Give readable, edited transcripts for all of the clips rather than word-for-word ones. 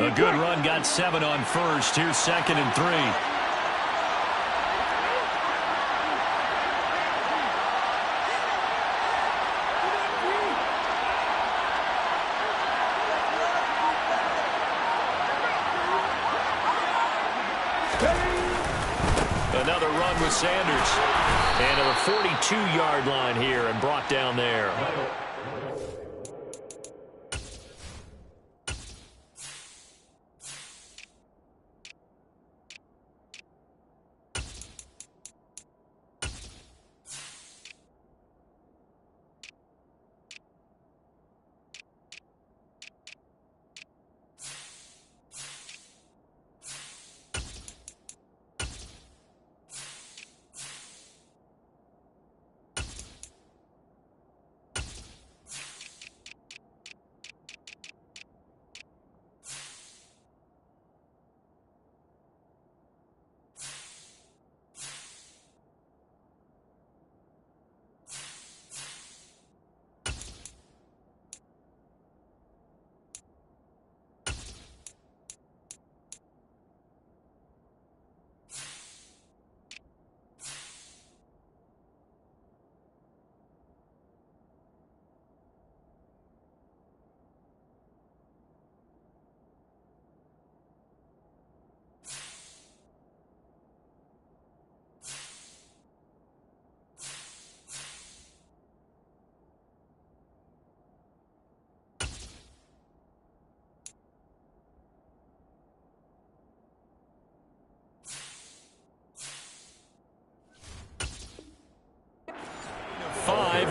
A good run got 7 on first. Here's 2nd and 3. Another run with Sanders. And to the 42-yard line here and brought down there.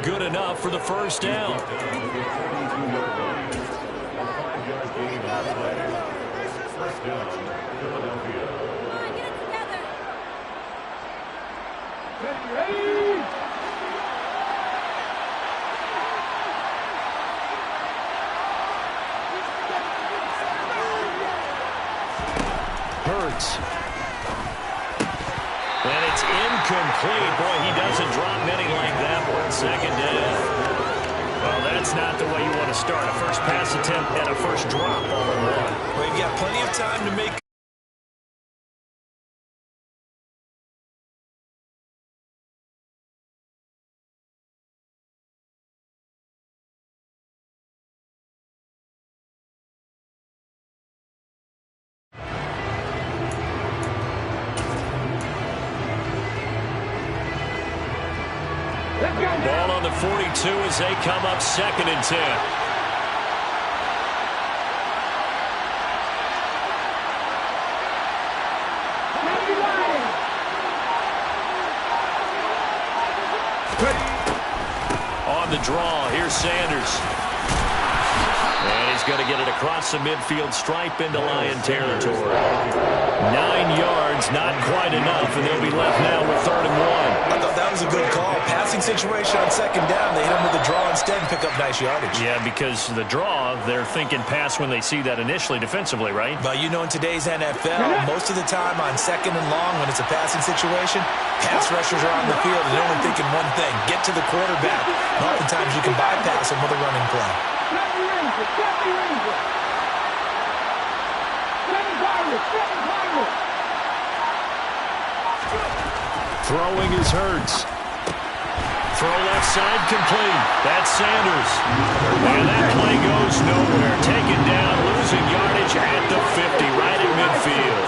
Good enough for the first down. Hurts. And it's incomplete. Boy, he doesn't drop many like that one. 2nd down. Well, that's not the way you want to start. A first pass attempt and a first drop all in one. Well, you've got plenty of time to make. Ball on the 42 as they come up 2nd and 10. On the draw, here's Sanders. And he's going to get it across the midfield stripe into Lion territory. 9 yards, not quite enough, and they'll be left now with 3rd and 1. I thought that was a good call. Passing situation on 2nd down. They hit him with a draw instead and pick up nice yardage. Yeah, because the draw, they're thinking pass when they see that initially defensively, right? But you know, in today's NFL, most of the time on 2nd and long, when it's a passing situation, pass rushers are on the field and they're only thinking one thing: get to the quarterback. And oftentimes you can bypass him with a running play. Throwing is Hurts. Throw left side complete. That's Sanders. And that play goes nowhere. Taken down, losing yardage at the 50, right in midfield.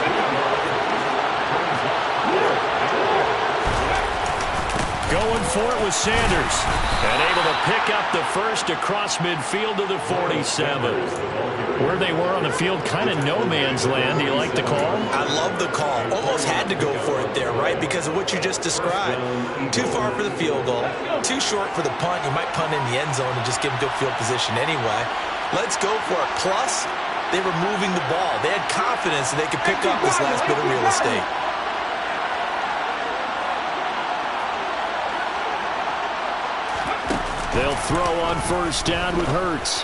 Going for it with Sanders. And able to pick up the first across midfield to the 47. Where they were on the field, kind of no man's land. Do you like the call? I love the call. Almost had to go for it there, right? Because of what you just described. Too far for the field goal. Too short for the punt. You might punt in the end zone and just give them good field position anyway. Let's go for it. Plus, they were moving the ball. They had confidence that they could pick up this last bit of real estate. They'll throw on first down with Hurts.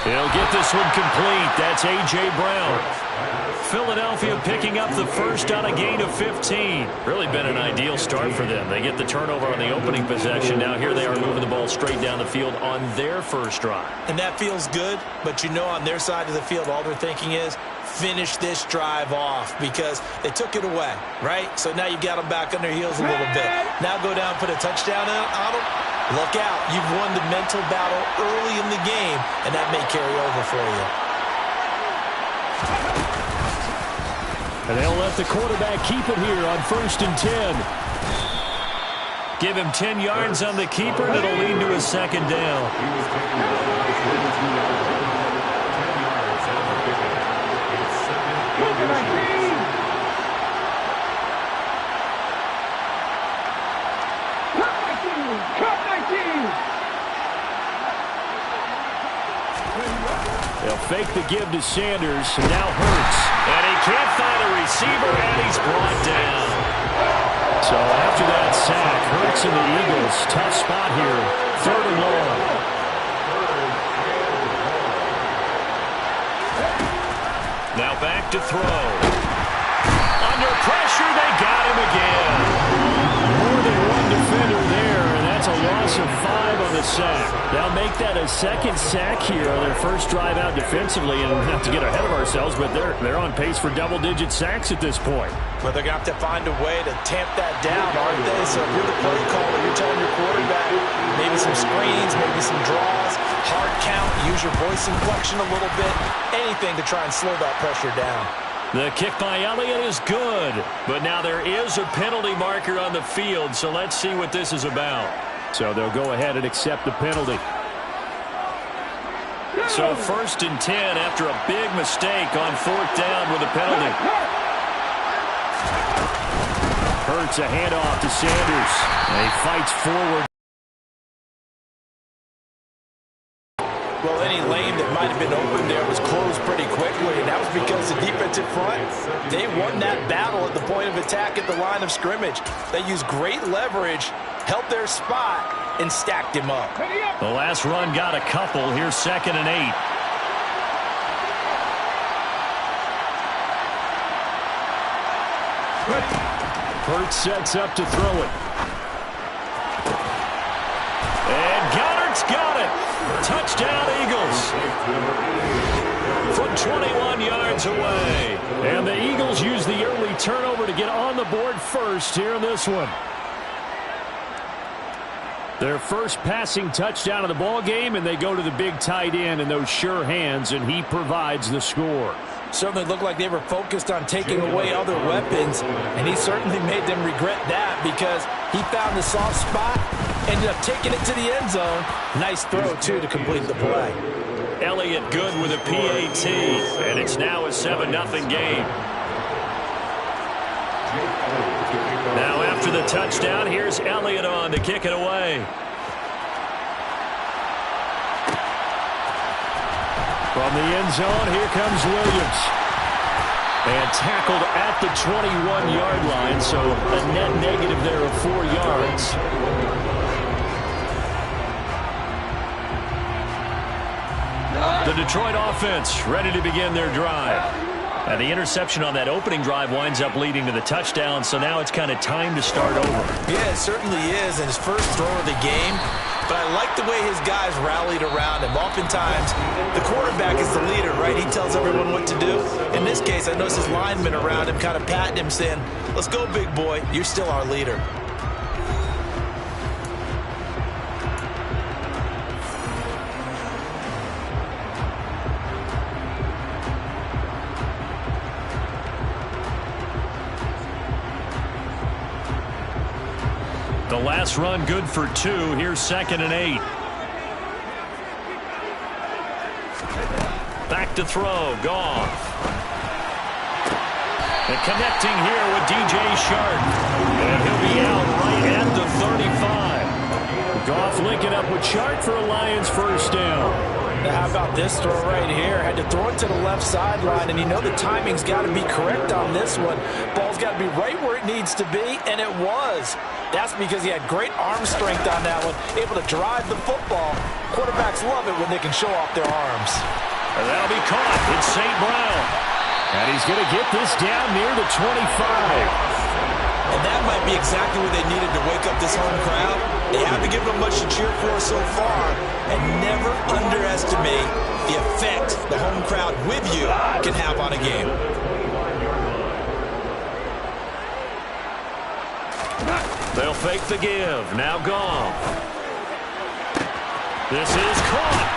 He'll get this one complete. That's A.J. Brown. Philadelphia picking up the first on a gain of 15. Really been an ideal start for them. They get the turnover on the opening possession. Now here they are moving the ball straight down the field on their first drive. And that feels good, but you know on their side of the field, all they're thinking is finish this drive off because they took it away, right? So now you've got them back on their heels a little bit. Now go down, put a touchdown on them. Look out. You've won the mental battle early in the game, and that may carry over for you. And they'll let the quarterback keep it here on 1st and 10. Give him 10 yards on the keeper, and it'll lead to a second down. They'll fake the give to Sanders, and now Hurts. And he can't find a receiver, and he's brought down. So after that sack, Hurts and the Eagles, tough spot here, 3rd and long. Now back to throw. Under pressure, they got him again. More than one defender there, and that's a loss of 5 on the sack. They'll make that a second sack here on their first drive out defensively, and not to get ahead of ourselves, but they're on pace for double-digit sacks at this point. Well, they're going to have to find a way to tamp that down, aren't they? So if you're the play caller, you're telling your quarterback maybe some screens, maybe some draws, hard count, use your voice inflection a little bit, anything to try and slow that pressure down. The kick by Elliott is good, but now there is a penalty marker on the field, so let's see what this is about. So they'll go ahead and accept the penalty. So 1st and 10 after a big mistake on 4th down with a penalty. Hurts a handoff to Sanders. And he fights forward. Well, any lane that might have been open there was closed pretty quickly, and that was because the defensive front, they won that battle at the point of attack at the line of scrimmage. They used great leverage, held their spot, and stacked him up. The last run got a couple. Here's 2nd and 8. Hurts sets up to throw it. And Goddard's got it. Touchdown, Eagles. From 21 yards away. And the Eagles use the early turnover to get on the board first here in this one. Their first passing touchdown of the ball game, and they go to the big tight end in those sure hands, and he provides the score. Certainly looked like they were focused on taking away other weapons, and he certainly made them regret that because he found the soft spot, ended up taking it to the end zone. Nice throw, too, to complete the play. Elliott good with a PAT, and it's now a 7-0 game. Now after the touchdown, here's Elliott on to kick it away. From the end zone, here comes Williams. And tackled at the 21-yard line, so a net negative there of 4 yards. The Detroit offense ready to begin their drive. And the interception on that opening drive winds up leading to the touchdown, so now it's kind of time to start over. Yeah, it certainly is, and his first throw of the game. But I like the way his guys rallied around him. Oftentimes, the quarterback is the leader, right? He tells everyone what to do. In this case, I noticed his linemen around him kind of patting him, saying, let's go, big boy. You're still our leader. The last run good for 2. Here's 2nd and 8. Back to throw. Goff. And connecting here with DJ Shark. And he'll be out right at the 35. Goff linking up with Shark for a Lions first down. Now, how about this throw right here? Had to throw it to the left sideline, and you know the timing's got to be correct on this one. Ball's got to be right where it needs to be, and it was. That's because he had great arm strength on that one, able to drive the football Quarterbacks love it when they can show off their arms. And that'll be caught. It's St. Brown. And he's going to get this down near the 25. And that might be exactly what they needed to wake up this home crowd. They haven't given them much to cheer for so far. And never underestimate the effect the home crowd with you can have on a game. They'll fake the give. Now Goff. This is caught.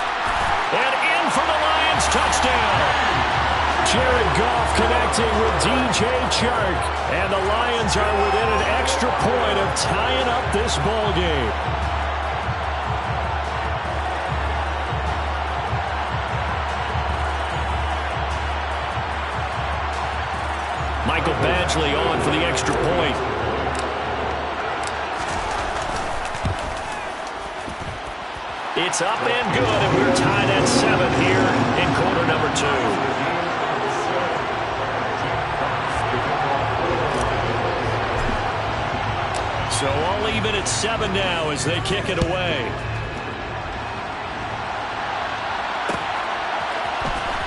And in for the Lions touchdown. Jared Goff connecting with DJ Chark. And the Lions are within an extra point of tying up this ball game. Michael Badgley on for the extra point. It's up and good, and we're tied at 7 here in quarter number 2. So all even at 7 now as they kick it away.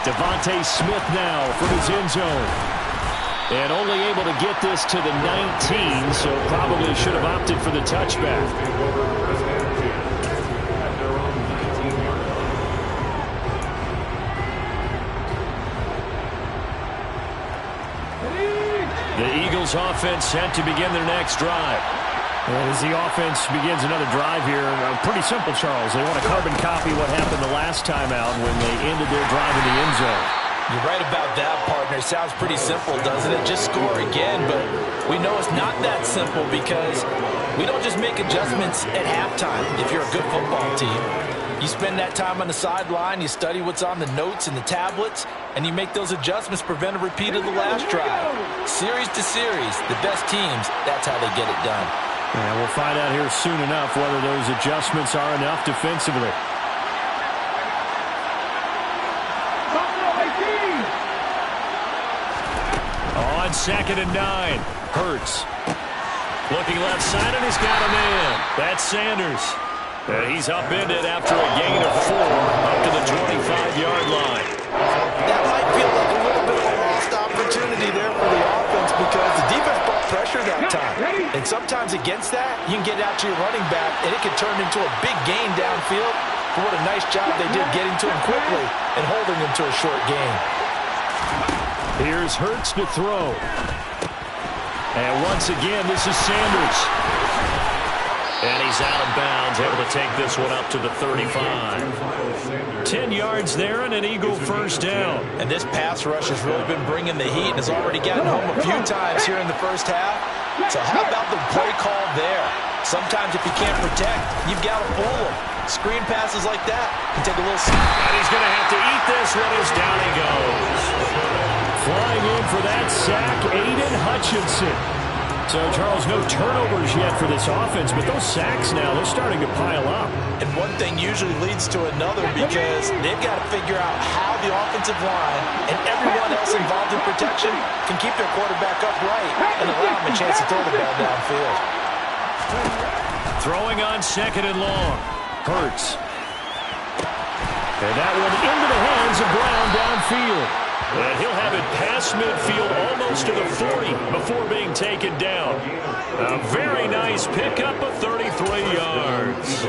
Devontae Smith now from his end zone. And only able to get this to the 19, so probably should have opted for the touchback. The Eagles offense set to begin their next drive. And as the offense begins another drive here, pretty simple, Charles. They want to carbon copy what happened the last time out when they ended their drive in the end zone. You're right about that, partner. Sounds pretty simple, doesn't it? Just score again, but we know it's not that simple because we don't just make adjustments at halftime if you're a good football team. You spend that time on the sideline, you study what's on the notes and the tablets, and you make those adjustments to prevent a repeat of the last drive. Series to series, the best teams, that's how they get it done. And we'll find out here soon enough whether those adjustments are enough defensively. On 2nd and 9, Hurts. Looking left side, and he's got a man. That's Sanders. And he's upended after a gain of 4 up to the 25-yard line. That might feel like a little bit of a lost opportunity there for the offense because the defense brought pressure that time. And sometimes against that, you can get out to your running back, and it can turn into a big gain downfield. But what a nice job they did getting to him quickly and holding him to a short gain. Here's Hurts to throw. And once again, this is Sanders. And he's out of bounds, able to take this one up to the 35. 10 yards there and an Eagle first down. And this pass rush has really been bringing the heat and has already gotten home a few times here in the first half. So how about the play call there? Sometimes if you can't protect, you've got to fool them. Screen passes like that can take a little... And he's going to have to eat this one as down he goes. Flying in for that sack, Aiden Hutchinson. So, Charles, no turnovers yet for this offense, but those sacks now, they're starting to pile up. And one thing usually leads to another because they've got to figure out how the offensive line and everyone else involved in protection can keep their quarterback upright and allow him a chance to throw the ball downfield. Throwing on 2nd and long. Hurts. And that one into the hands of Brown downfield. And he'll have it past midfield almost to the 40 before being taken down. A very nice pickup of 33 yards.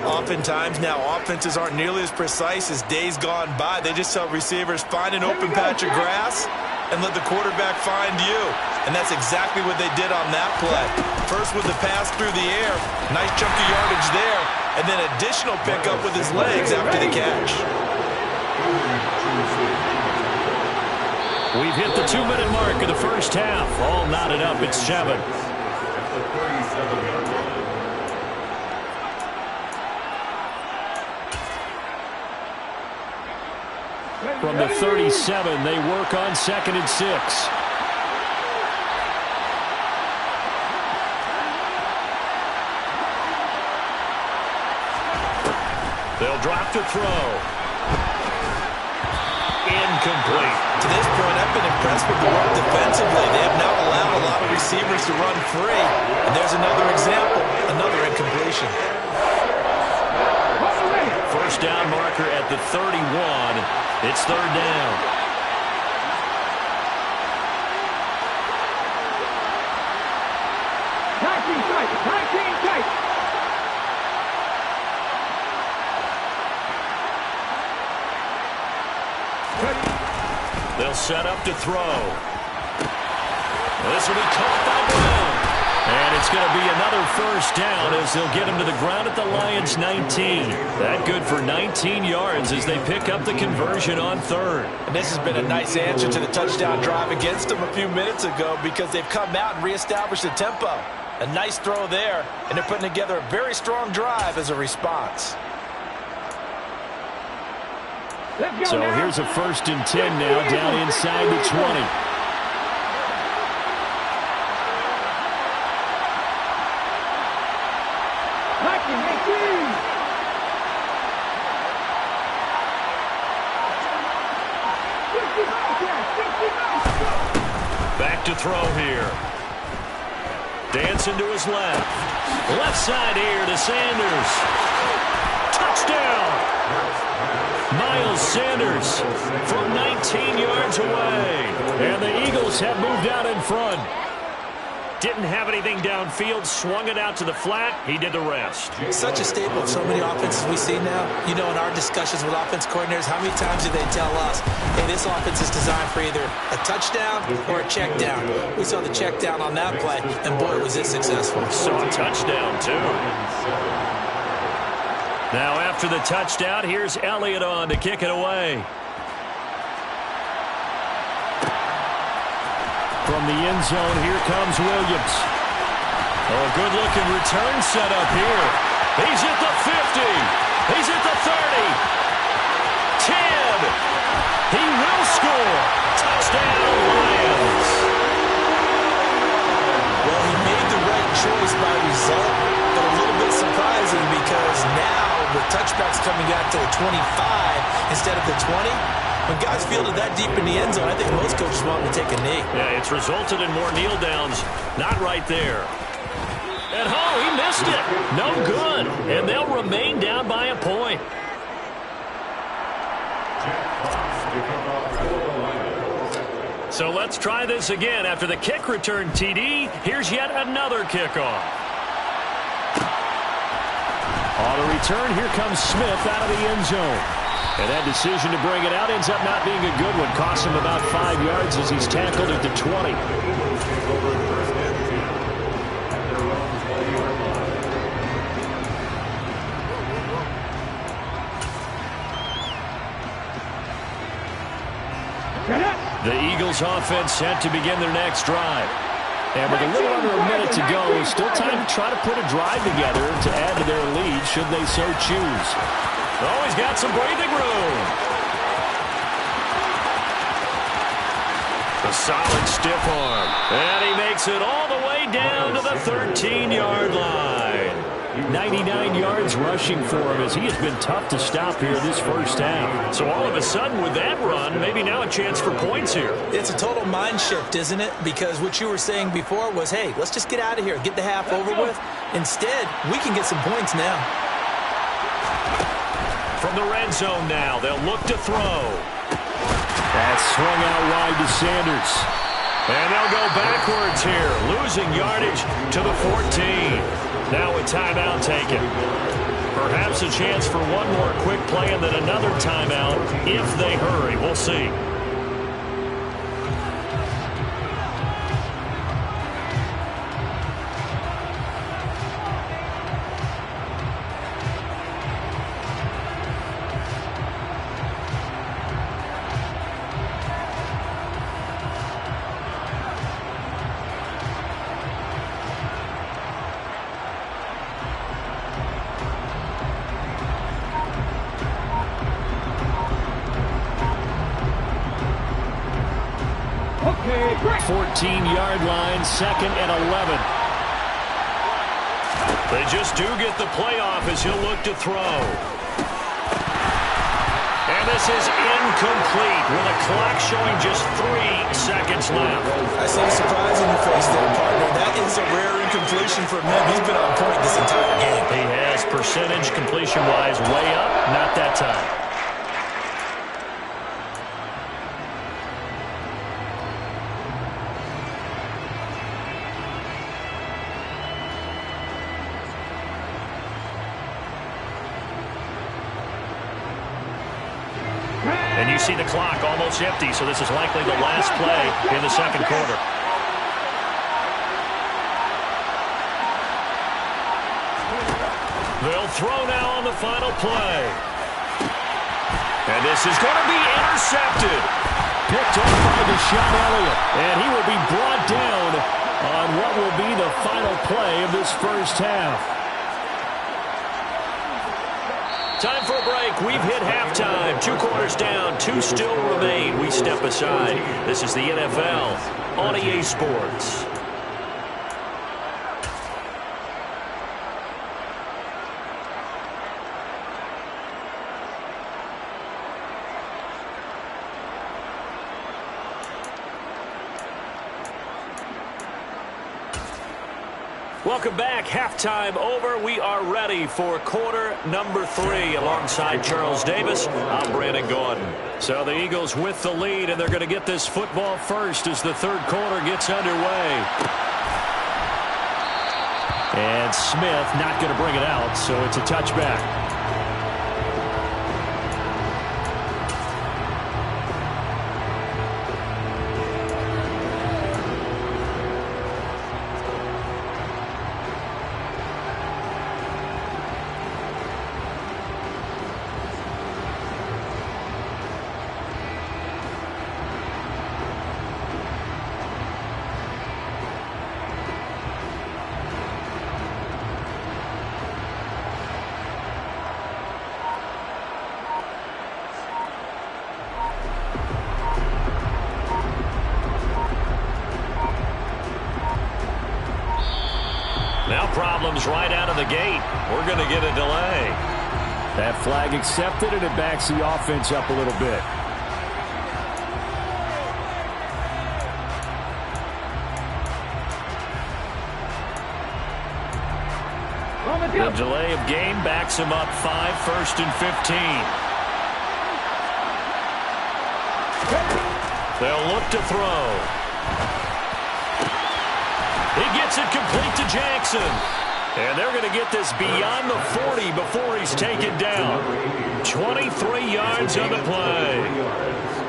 Oftentimes now offenses aren't nearly as precise as days gone by. They just tell receivers, find an open patch of grass and let the quarterback find you. And that's exactly what they did on that play. First with the pass through the air, nice chunk of yardage there, and then additional pickup with his legs after the catch. We've hit the 2-minute mark of the first half. All knotted up at 7. From the 37, they work on 2nd and 6. They'll drop to throw. Incomplete. To this point, I've been impressed with the work defensively. They have not allowed a lot of receivers to run free. And there's another example, another incompletion. first down marker at the 31. It's third down. They'll set up to throw. This will be caught by Brown. And it's going to be another first down as they'll get him to the ground at the Lions' 19. That good for 19 yards as they pick up the conversion on third. And this has been a nice answer to the touchdown drive against them a few minutes ago because they've come out and reestablished the tempo. A nice throw there, and they're putting together a very strong drive as a response. So here's a 1st and 10 now down inside the 20. Back to throw here. Dancing to his left. Left side here to Sanders. Touchdown! Miles Sanders from 19 yards away. And the Eagles have moved out in front. Didn't have anything downfield, swung it out to the flat. He did the rest. Such a staple of so many offenses we see now. You know, in our discussions with offense coordinators, how many times do they tell us, hey, this offense is designed for either a touchdown or a check down. We saw the check down on that play, and boy, was it successful. Saw a touchdown, too. Now, after the touchdown, here's Elliott on to kick it away. From the end zone, here comes Williams. Oh, good-looking return set up here. He's at the 50. He's at the 30. 10. He will score. Touchdown, Lions. Well, he made the right choice by result, but a little bit surprising because now with touchbacks coming out to the 25 instead of the 20, when guys fielded that deep in the end zone, I think most coaches want them to take a knee. Yeah, it's resulted in more kneel downs. Not right there. And he missed it. No good. And they'll remain down by a point. So let's try this again. After the kick return TD, here's yet another kickoff. On the return, here comes Smith out of the end zone. And that decision to bring it out ends up not being a good one. Costs him about 5 yards as he's tackled at the 20. The Eagles offense set to begin their next drive. And with a little under a minute to go, still time to try to put a drive together to add to their lead should they so choose. Oh, he's got some breathing room. A solid stiff arm. And he makes it all the way down to the 13-yard line. 99 yards rushing for him as he has been tough to stop here this first half. So all of a sudden with that run, maybe now a chance for points here. It's a total mind shift, isn't it? Because what you were saying before was, hey, let's just get out of here, get the half over with. Instead, we can get some points now. From the red zone now, they'll look to throw. That's swung out wide to Sanders. And they'll go backwards here, losing yardage to the 14. Now a timeout taken. Perhaps a chance for one more quick play and then another timeout if they hurry. We'll see. Okay, 14-yard line, 2nd and 11. They just do get the playoff as he'll look to throw. And And this is incomplete with a clock showing just 3 seconds left. I see the surprise in your face there, partner. That is a rare incompletion for him. He's been on point this entire game. He has percentage completion-wise way up, not that time. And you see the clock almost empty, so this is likely the last play in the second quarter. They'll throw now on the final play. And this is going to be intercepted. Picked off by Deshaun Elliott. And he will be brought down on what will be the final play of this first half. Time for a break. We've hit halftime. 2 quarters down. 2 still remain. We step aside. This is the NFL on EA Sports. Welcome back. Halftime over. We are ready for quarter number 3 alongside Charles Davis. I'm Brandon Gaudin. So the Eagles with the lead, and they're going to get this football first as the third quarter gets underway. And Smith not going to bring it out, so it's a touchback. Now problems right out of the gate. We're going to get a delay. That flag accepted, and it backs the offense up a little bit. The delay of game backs him up 5, 1st and 15. They'll look to throw. He gets it complete to Jackson. And they're going to get this beyond the 40 before he's taken down. 23 yards on the play.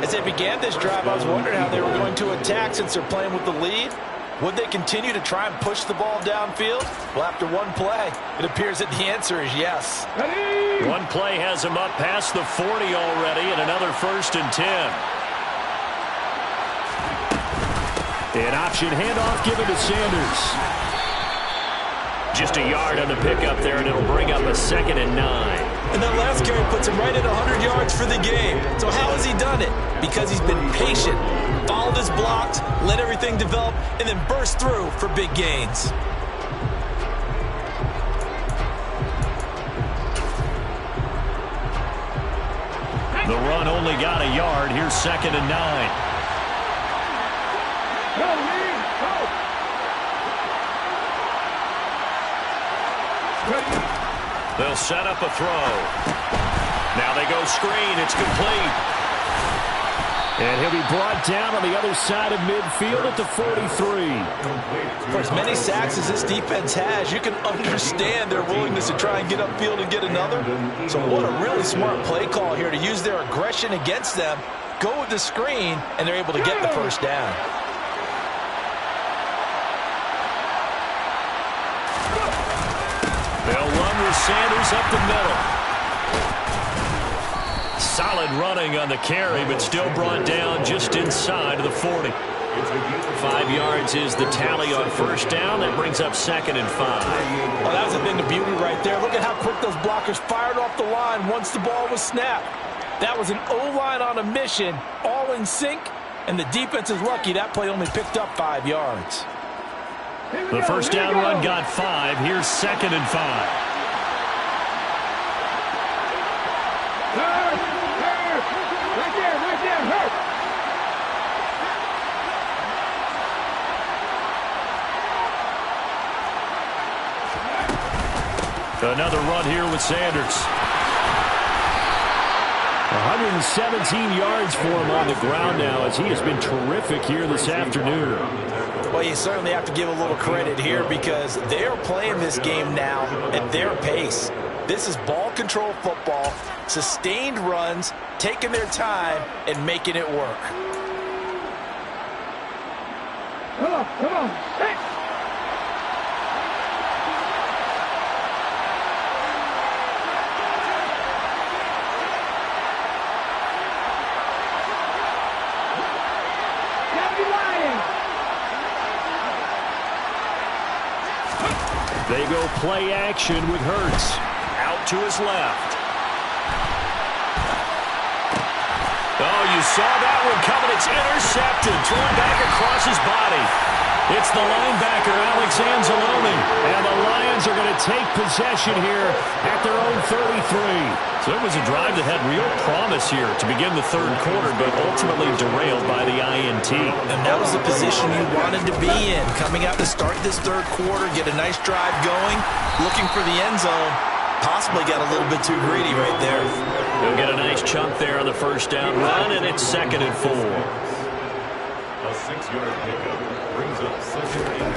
As they began this drive, I was wondering how they were going to attack since they're playing with the lead. Would they continue to try and push the ball downfield? Well, after one play, it appears that the answer is yes. One play has him up past the 40 already, and another 1st and 10. An option handoff given to Sanders. Just a yard on the pickup there, and it'll bring up a 2nd and 9. And that last carry puts him right at 100 yards for the game. So how has he done it? Because he's been patient, followed his blocks, let everything develop, and then burst through for big gains. The run only got a yard. Here's 2nd and 9. They'll set up a throw. Now they go screen. It's complete. And he'll be brought down on the other side of midfield at the 43. For as many sacks as this defense has, you can understand their willingness to try and get upfield and get another. So what a really smart play call here to use their aggression against them, go with the screen, and they're able to get the first down. They'll run with Sanders up the middle. Solid running on the carry, but still brought down just inside of the 40. 5 yards is the tally on 1st down. That brings up 2nd and 5. Well, that was a thing of beauty right there. Look at how quick those blockers fired off the line once the ball was snapped. That was an O-line on a mission, all in sync, and the defense is lucky that play only picked up 5 yards. The first down run got 5. Here's 2nd and 5. Another run here with Sanders. 117 yards for him on the ground now as he has been terrific here this afternoon. Well, you certainly have to give a little credit here because they're playing this game now at their pace. This is ball control football, sustained runs, taking their time, and making it work. Come on, hey! They go play action with Hurts. Out to his left. Oh, you saw that one coming. It's intercepted. Thrown back across his body. It's the linebacker, Alex Anzalone. And the Lions are going to take possession here at their own 33. So it was a drive that had real promise here to begin the third quarter, but ultimately derailed by the INT. And that was the position you wanted to be in. Coming out to start this third quarter, get a nice drive going, looking for the end zone. Possibly got a little bit too greedy right there. He'll get a nice chunk there on the first down run, and it's 2nd and 4. A 6-yard pickup brings up 2nd and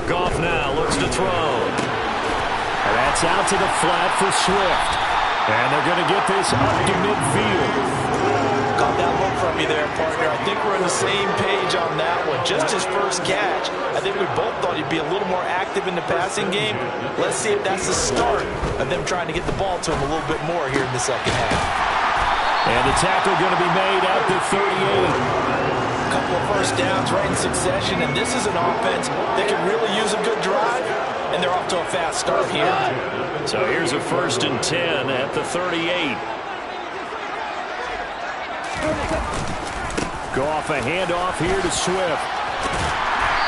4. Goff now looks to throw. And that's out to the flat for Swift. And they're going to get this up to midfield. Got that look from you there, partner. I think we're on the same page on that one. Just his first catch. I think we both thought he'd be a little more active in the passing game. Let's see if that's the start of them trying to get the ball to him a little bit more here in the second half. And the tackle going to be made out to 38. A couple of first downs right in succession, and this is an offense that can really use a good drive, and they're off to a fast start here. So here's a 1st and 10 at the 38. Goff a handoff here to Swift.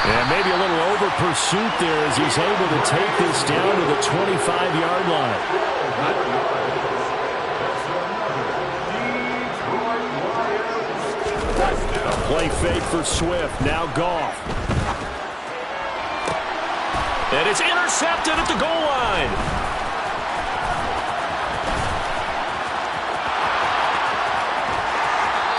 And maybe a little over pursuit there as he's able to take this down to the 25-yard line. A play fake for Swift. Now Goff. And it's intercepted at the goal line.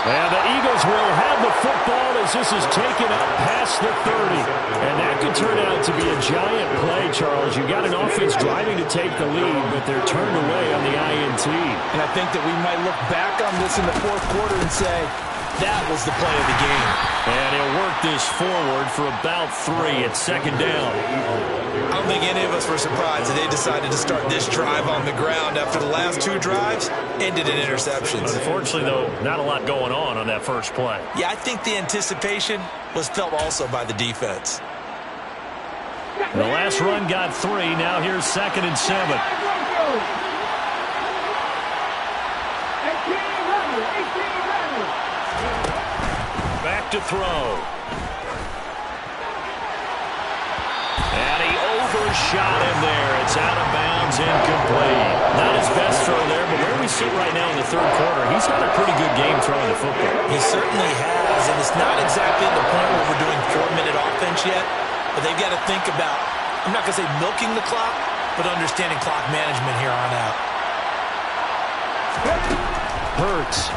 And the Eagles will have the football as this is taken up past the 30. And that could turn out to be a giant play, Charles. You got an offense driving to take the lead, but they're turned away on the INT. And I think that we might look back on this in the fourth quarter and say, that was the play of the game. And he'll work this forward for about 3 at 2nd down. I don't think any of us were surprised that they decided to start this drive on the ground after the last 2 drives ended in interceptions. Unfortunately, though, not a lot going on that first play. Yeah, I think the anticipation was felt also by the defense. The last run got 3. Now here's 2nd and 7. Back to throw. And he overshot him there. It's out of bounds, incomplete. Not his best throw there, but where we sit right now in the third quarter, he's got a pretty good game throwing the football. He certainly has, and it's not exactly the point where we're doing 4-minute offense yet, but they've got to think about, I'm not going to say milking the clock, but understanding clock management here on out. Hurts.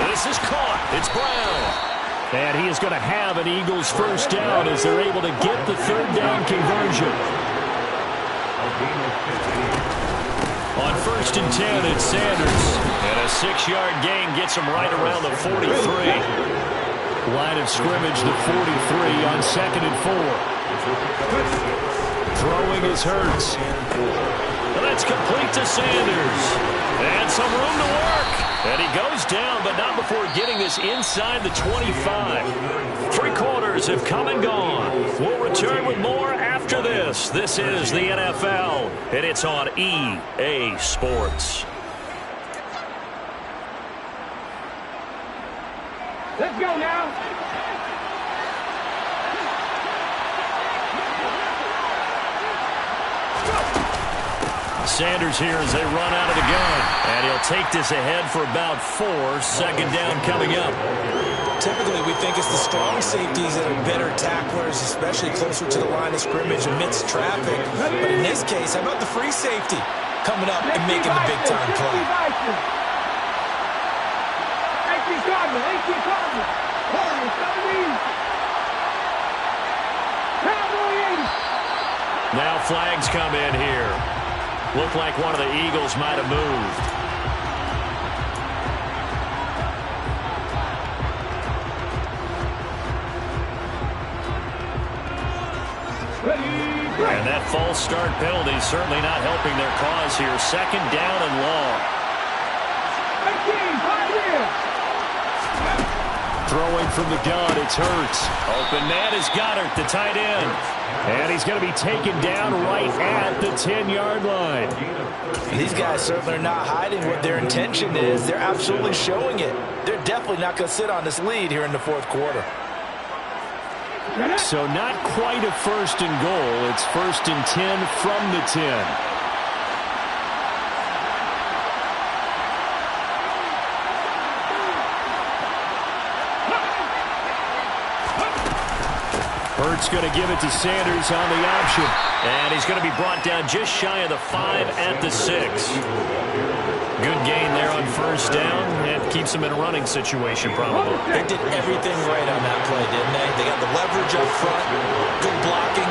This is caught. It's Brown. And he is going to have an Eagles first down as they're able to get the 3rd down conversion. On 1st and 10, it's Sanders. And a 6-yard gain gets him right around the 43. Line of scrimmage, the 43 on 2nd and 4. Throwing is Hurts. And that's complete to Sanders. And some room to work. And he goes down, but not before getting this inside the 25. 3 quarters have come and gone. We'll return with more after this. This is the NFL, and it's on EA Sports. Let's go now. Sanders here as they run out of the gun. And he'll take this ahead for about 4. Second down coming up. Typically, we think it's the strong safeties that are better tacklers, especially closer to the line of scrimmage amidst traffic. But in this case, how about the free safety coming up and making the big-time play? Now flags come in here. Looked like one of the Eagles might have moved. And that false start penalty certainly not helping their cause here. Second down and long. Throwing from the gun, it's Hurts. Open man is Goddard, the tight end. And he's going to be taken down right at the 10-yard line. These guys certainly are not hiding what their intention is. They're absolutely showing it. They're definitely not going to sit on this lead here in the fourth quarter. So not quite a first and goal. It's first and 10 from the 10. Hurts going to give it to Sanders on the option. And he's going to be brought down just shy of the 5 at the 6. Good gain there on first down. And keeps him in a running situation probably. They did everything right on that play, didn't they? They got the leverage up front. Good blocking.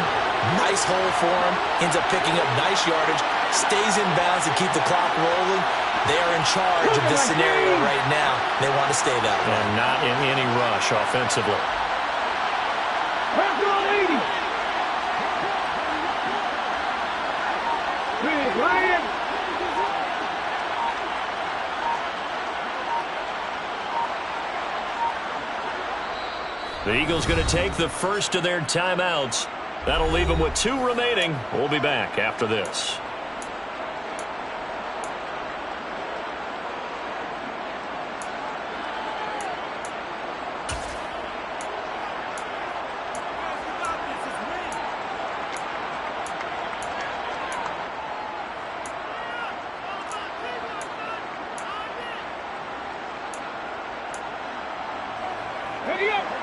Nice hole for him. Ends up picking up nice yardage. Stays in bounds to keep the clock rolling. They are in charge of this scenario right now. They want to stay that way. And not in any rush offensively. The Eagles going to take the first of their timeouts. That'll leave them with 2 remaining. We'll be back after this.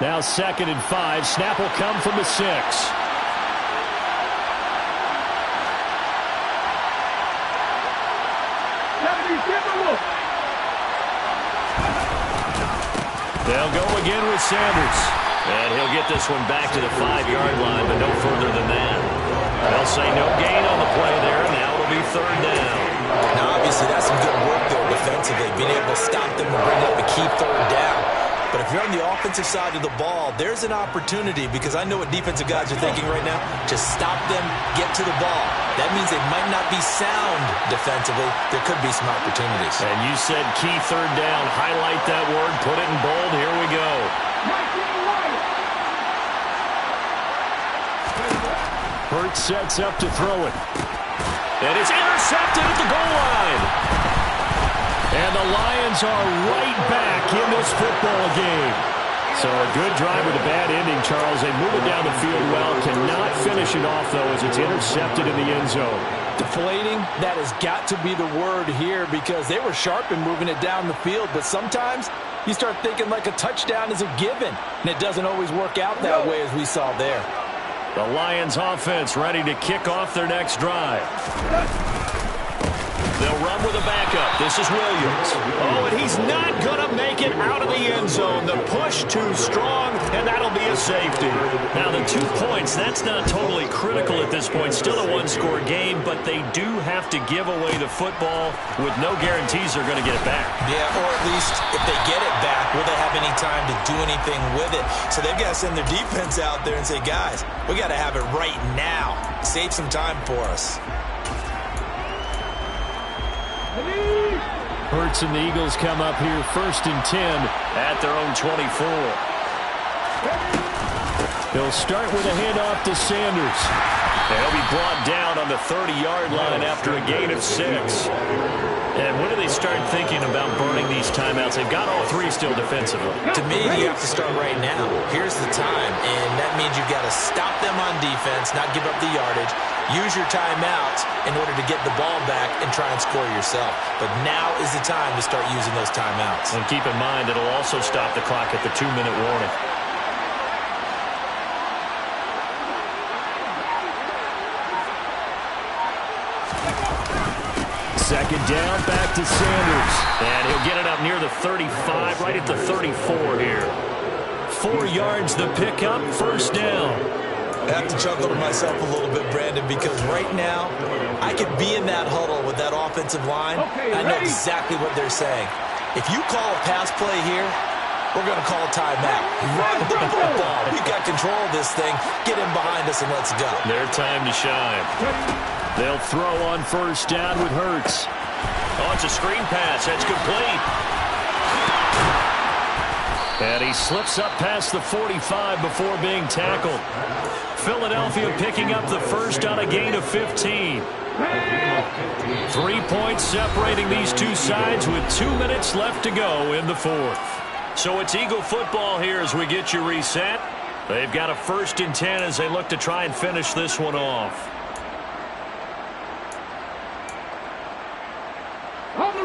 Now 2nd and 5. Snap will come from the 6. They'll go again with Sanders. And he'll get this one back to the 5-yard line, but no further than that. They'll say no gain on the play there. Now it'll be 3rd down. Now, obviously, that's some good work there defensively, being able to stop them and bring up a key 3rd down. But if you're on the offensive side of the ball, there's an opportunity, because I know what defensive guys are thinking right now. Just stop them, get to the ball. That means they might not be sound defensively. There could be some opportunities. And you said key 3rd down. Highlight that word. Put it in bold. Here we go. Hurts sets up to throw it. And it's intercepted at the goal line. And the Lions are right back in this football game. So a good drive with a bad ending, Charles. They move it down the field well. Cannot finish it off, though, as it's intercepted in the end zone. Deflating, that has got to be the word here, because they were sharp in moving it down the field. But sometimes you start thinking like a touchdown is a given, and it doesn't always work out that way as we saw there. The Lions offense ready to kick off their next drive. They'll run with a backup. This is Williams. Oh, and he's not going to make it out of the end zone. The push too strong, and that'll be a safety. Now, the 2 points, that's not totally critical at this point. Still a 1-score game, but they do have to give away the football with no guarantees they're going to get it back. Yeah, or at least if they get it back, will they have any time to do anything with it? So they've got to send their defense out there and say, guys, we got to have it right now. Save some time for us. Hurts and the Eagles come up here 1st and 10 at their own 24. They'll start with a handoff to Sanders. They'll be brought down on the 30-yard line after a gain of 6. And when When do they start thinking about burning these timeouts? They've got all three still defensively. To me, you have to start right now. Here's the time, and that means you've got to stop them on defense, not give up the yardage, use your timeouts in order to get the ball back and try and score yourself. But now is the time to start using those timeouts. And keep in mind, it'll also stop the clock at the 2-minute warning. Second down, back to Sanders. And he'll get it up near the 35, right at the 34 here. 4 yards the pickup, first down. I have to chuckle to myself a little bit, Brandon, because right now I could be in that huddle with that offensive line. I know exactly what they're saying. If you call a pass play here, we're going to call a timeout. Run the football. We've got control of this thing. Get in behind us and let's go. Their time to shine. They'll throw on first down with Hurts. Oh, it's a screen pass. That's complete. And he slips up past the 45 before being tackled. Philadelphia picking up the first on a gain of 15. 3 points separating these two sides with 2 minutes left to go in the fourth. So it's Eagle football here as we get you reset. They've got a 1st and 10 as they look to try and finish this one off.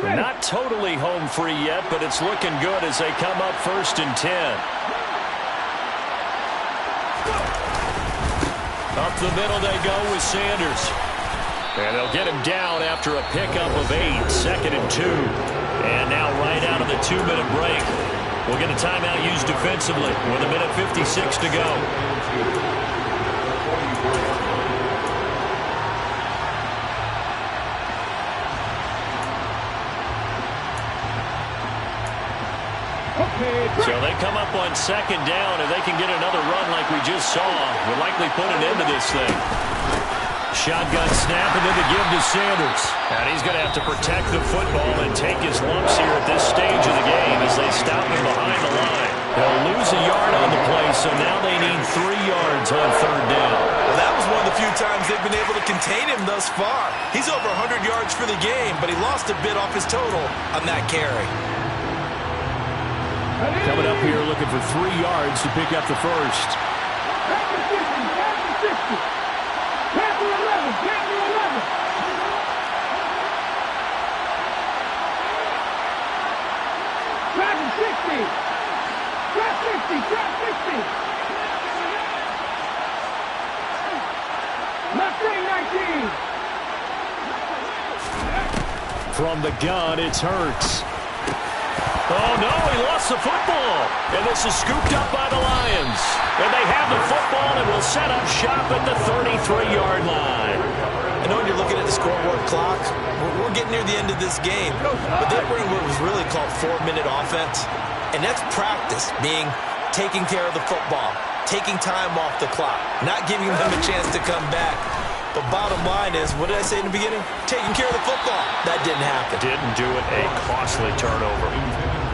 Not totally home free yet, but it's looking good as they come up 1st and 10. Up the middle they go with Sanders. And they'll get him down after a pickup of 8, 2nd and 2. And now right out of the 2-minute break, we'll get a timeout used defensively with 1:56 to go. So they come up on 2nd down, and they can get another run like we just saw. Will likely put an end to this thing. Shotgun snap, and then the give to Sanders. And he's going to have to protect the football and take his lumps here at this stage of the game as they stop him behind the line. They'll lose a yard on the play, so now they need 3 yards on 3rd down. Well, that was one of the few times they've been able to contain him thus far. He's over 100 yards for the game, but he lost a bit off his total on that carry. Coming up here looking for 3 yards to pick up the first. From the gun, it's Hurts. Oh, no, he lost the football. And this is scooped up by the Lions. And they have the football and will set up shop at the 33-yard line. I know when you're looking at the scoreboard clock, we're getting near the end of this game. But they bring what was really called 4-minute offense. And that's practice, being taking care of the football, taking time off the clock, not giving them a chance to come back. But bottom line is, what did I say in the beginning? Taking care of the football. That didn't happen. Didn't do it. A costly turnover.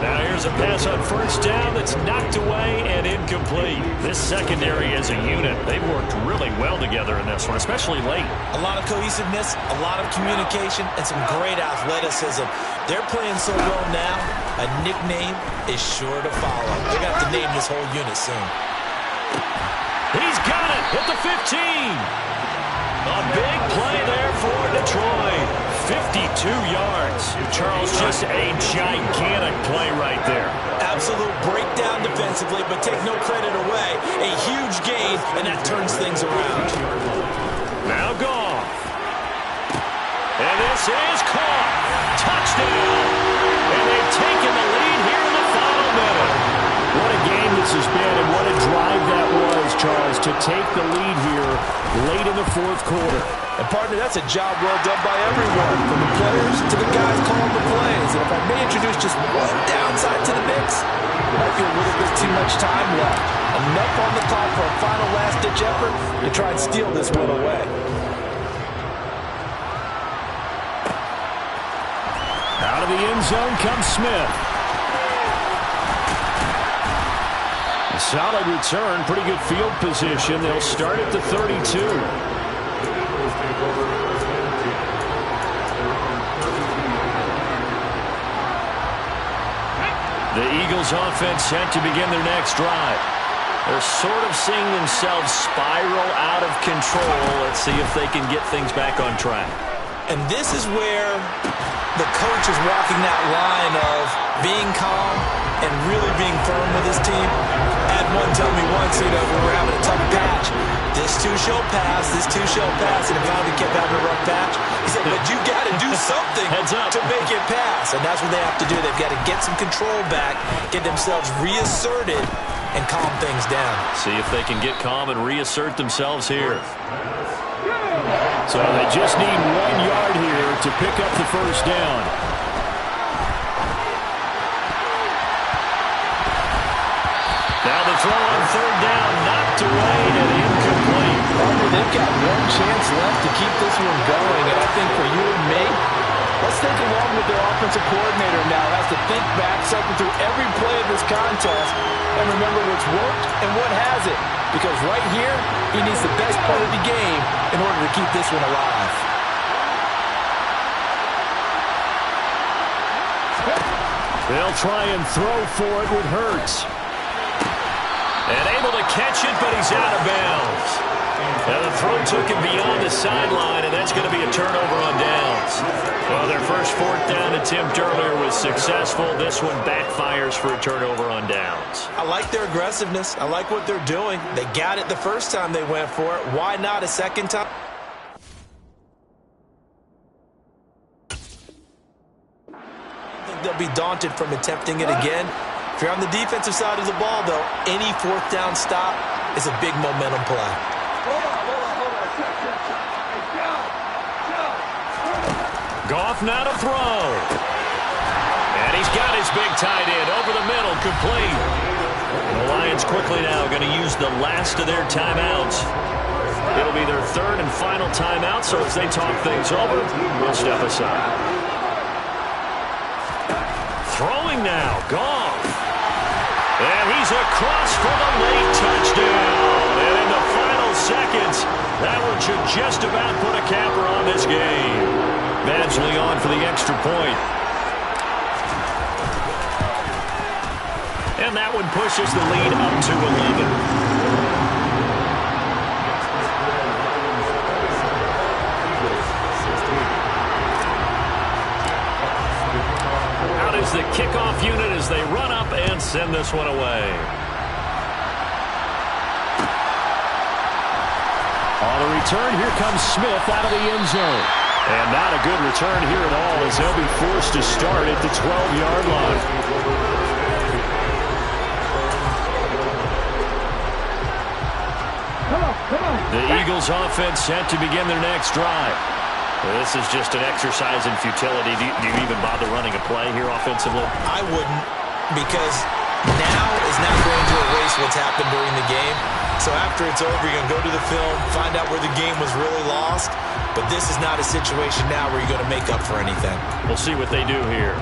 Now here's a pass on first down that's knocked away and incomplete. This secondary as a unit, they've worked really well together in this one, especially late. A lot of cohesiveness, a lot of communication, and some great athleticism. They're playing so well now, a nickname is sure to follow. They're going to have to name this whole unit soon. He's got it at the 15. A big play there for Detroit. 52 yards. Charles, just a gigantic play right there. Absolute breakdown defensively, but take no credit away. A huge gain, and that turns things around. Now Goff. And this is caught. Touchdown. And they've taken the lead here in the final minute. What a game this has been, and what a drive that was, Charles, to take the lead here late in the fourth quarter. And, partner, that's a job well done by everyone, from the players to the guys calling the plays. And if I may introduce just one downside to the mix, might be a little bit too much time left. Enough on the clock for a final last-ditch effort to try and steal this one away. Out of the end zone comes Smith. A solid return, pretty good field position. They'll start at the 32. The Eagles offense set to begin their next drive. They're sort of seeing themselves spiral out of control. Let's see if they can get things back on track. And this is where the coach is walking that line of being calm and really being firm with his team. I had one tell me once, we were having a tough patch. This too shall pass, this too shall pass, and it finally kept having a rough patch. He said, but you got to do something to make it pass. And that's what they have to do. They've got to get some control back, get themselves reasserted, and calm things down. See if they can get calm and reassert themselves here. So they just need 1 yard here to pick up the first down. Now the throw on third down, knocked away and incomplete. They've got one chance left to keep this one going, and I think for you and me, let's think along with their offensive coordinator now. Has to think back, cycle through every play of this contest, and remember what's worked and what hasn't. Because right here, he needs the best part of the game in order to keep this one alive. They'll try and throw for it with Hurts. And able to catch it, but he's out of bounds. Now the throw took him beyond the sideline, and that's going to be a turnover on downs. Well, their first fourth down attempt earlier was successful. This one backfires for a turnover on downs. I like their aggressiveness. I like what they're doing. They got it the first time they went for it. Why not a second time? I think they'll be daunted from attempting it again. If you're on the defensive side of the ball, though, any fourth down stop is a big momentum play. Goff now to throw. And he's got his big tight end over the middle, complete. The Lions quickly now going to use the last of their timeouts. It'll be their third and final timeout, so as they talk things over, we'll step aside. Throwing now, Goff. And he's across for the late touchdown. And in the final seconds, that one should just about put a capper on this game. Badgley on for the extra point. And that one pushes the lead up to 11. Out is the kickoff unit as they run up and send this one away. On the return, here comes Smith out of the end zone. And not a good return here at all as they'll be forced to start at the 12-yard line. The Eagles offense set to begin their next drive. This is just an exercise in futility. Do you even bother running a play here offensively? I wouldn't, because now is not going to erase what's happened during the game. So after it's over, you're going to go to the film, find out where the game was really lost. But this is not a situation now where you're going to make up for anything. We'll see what they do here.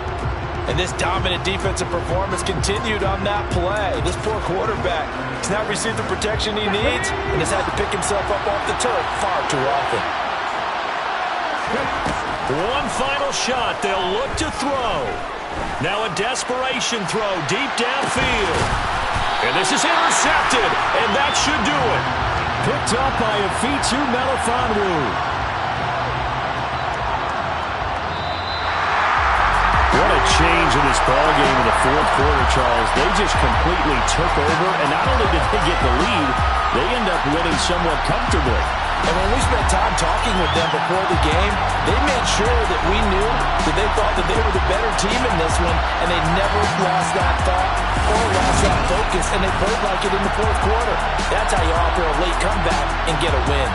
And this dominant defensive performance continued on that play. This poor quarterback has not received the protection he needs and has had to pick himself up off the turf far too often. One final shot. They'll look to throw. Now a desperation throw deep downfield. And this is intercepted, and that should do it. Picked up by Afitu Melifonwu. What a change in this ballgame in the fourth quarter, Charles. They just completely took over, and not only did they get the lead, they end up winning somewhat comfortably. And when we spent time talking with them before the game, they made sure that we knew that they thought that they were the better team in this one, and they never lost that thought or lost that focus, and they played like it in the fourth quarter. That's how you offer a late comeback and get a win.